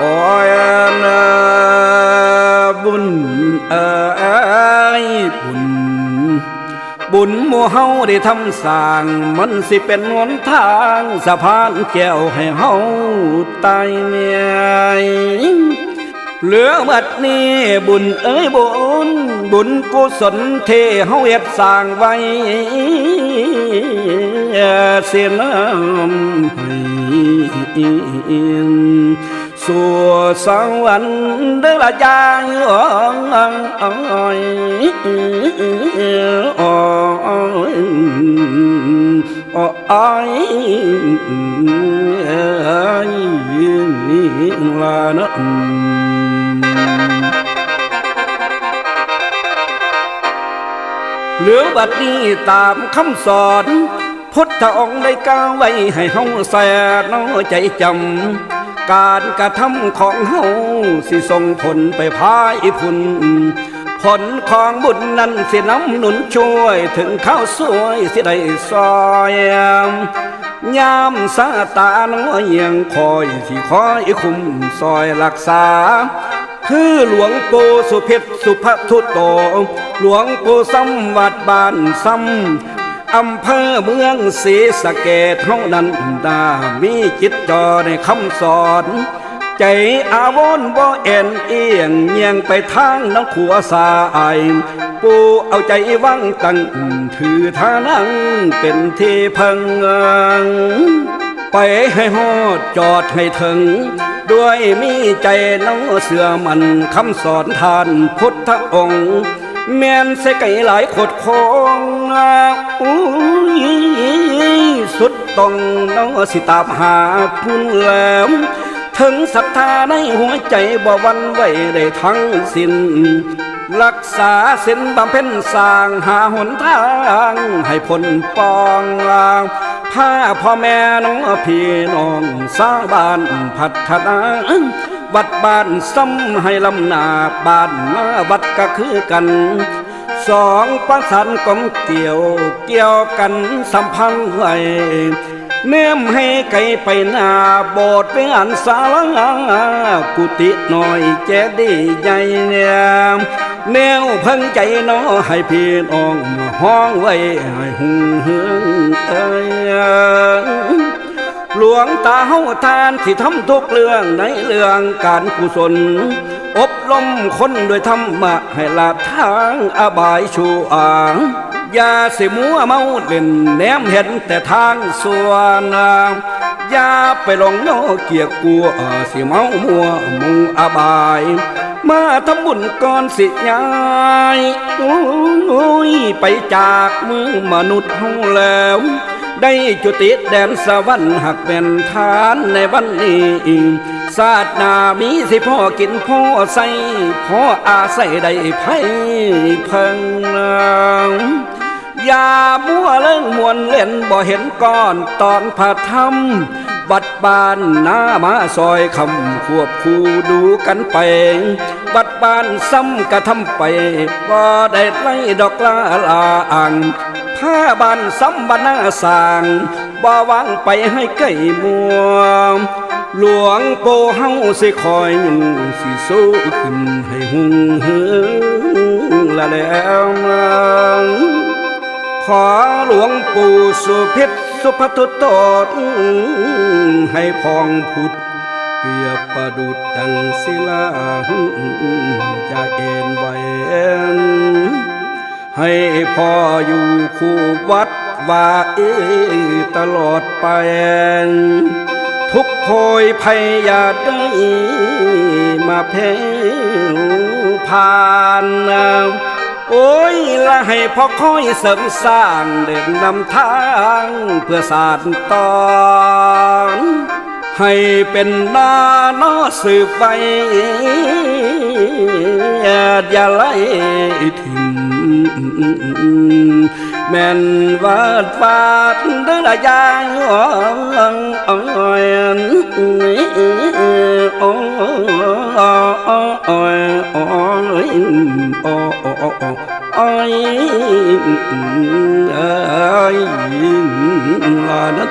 โอ้ยนะบุญเอ้ยบุญหมู่เฮาได้ทำสร้างมันสิเป็นหนทางสะพานแก้วให้เฮาตายเมียเหลือบัดนี้บุญเอ้ยบุญกุศลเทเฮาเฮ็ดสร้างไว้เสียน้ำให้สู่สวรรค์เด้อละยายลานะเหลือบัดนี้ตามคำสอนพุทธองค์ได้กล่าวไว้ให้เฮาแส่น้อใจจำการกระทำของเฮาสิส่งผลไปภายพุ่นผลของบุญนั้นสิน้ำหนุนช่วยถึงข้าวสวยสิได้ซอยยามสาตาน้อยยังคอยสิคอยคุ้มซอยรักษาคือหลวงปู่สุเพชรสุภทุตโตหลวงปู่ซ้ำวัดบ้านซ้ำอำเภอเมืองศรีสะเกษเท่านั้นดามีจิตจอในคำสอนใจอาวรณ์บ่เอ็นเอียงเงียงไปทางน้ำขัวสายปู่เอาใจวังตั้งถือท่านั่งเป็นที่พังไปให้ฮอดจอดให้ถึงด้วยมีใจน้องเสื่อมันคำสอนทานพุทธองค์แม่นใส่ไก่หลายขดคงสุดต้องน้องสิตามหาพุ่นแหลมถึงศรัทธาในหัวใจบ่หวั่นไหวได้ทั้งสิ้นรักษาศีลบำเพ็ญสร้างหาหนทางให้พ้นปองพาพ่อแม่น้องพี่น้องสร้างบ้านพัฒนาวัดบ้านซ้ำให้ลำนาบ้านมาวัดก็คือกันสองประสานกลมเกี่ยวกันสัมพันธ์ไว้เนื่อมให้ไกลไปหน้าโบสถ์เป็นอันศาลากุฏิน้อยแจดีใหญ่เนี่ยแนวเพิ่งใจน้อให้พี่น้องห้องไว้ให้หุ่งเฮืองหลวงตาเฮาทานที่ทำทุกเรื่องในเรื่องการกุศลอบรมคนด้วยธรรมะให้ละทางอบายชั่วอย่าสิมัวเมาเล่นแนมเห็นแต่ทางส่วนอย่าไปหลงโนเกียกกลัวสิเมามัวมุงอบายมาทำบุญก่อนสิยายไปจากเมืองมนุษย์เฮาแล้วได้จุติแดนสวรรค์หักเป็นทานในวันนี้ศาสนามีสิพ่อกินพ่อใส่พ่ออาศัยได้ไพ่เพิ่งอย่ามัวเล่งมวนเล่นบ่เห็นก้อนตอนพระธรรมวัดบ้านนามาซอยคำควบคู่ดูกันไปวัดบ้านซ้ำกระทำไปบ่ได้ไล่ดอกลาอ่างผ้าบ้านซ้ำบ้านนาสร้างบ่วางไปให้ไก่มัวหลวงปู่เฮาสิคอยอยู่สิสู้ขึ้นให้หุ่งเฮืองละแล้วขอหลวงปู่สุเพชรสุภทุตโตให้พองพุทธเปรียบประดุจดังศิลาจะเอ็นไว้ให้พ่ออยู่คู่วัดว่าตลอดไปทุกโพยภัยอย่าได้มาแพ้ผ่านโอ้ยละให้พ่อคอยเสริมสร้างเดินนำทางเพื่อศาสตร์ต่อให้เป็นนาโนสืบไปอย่าไล่ทิ้งแม่นวาดเด้อละยายลานัด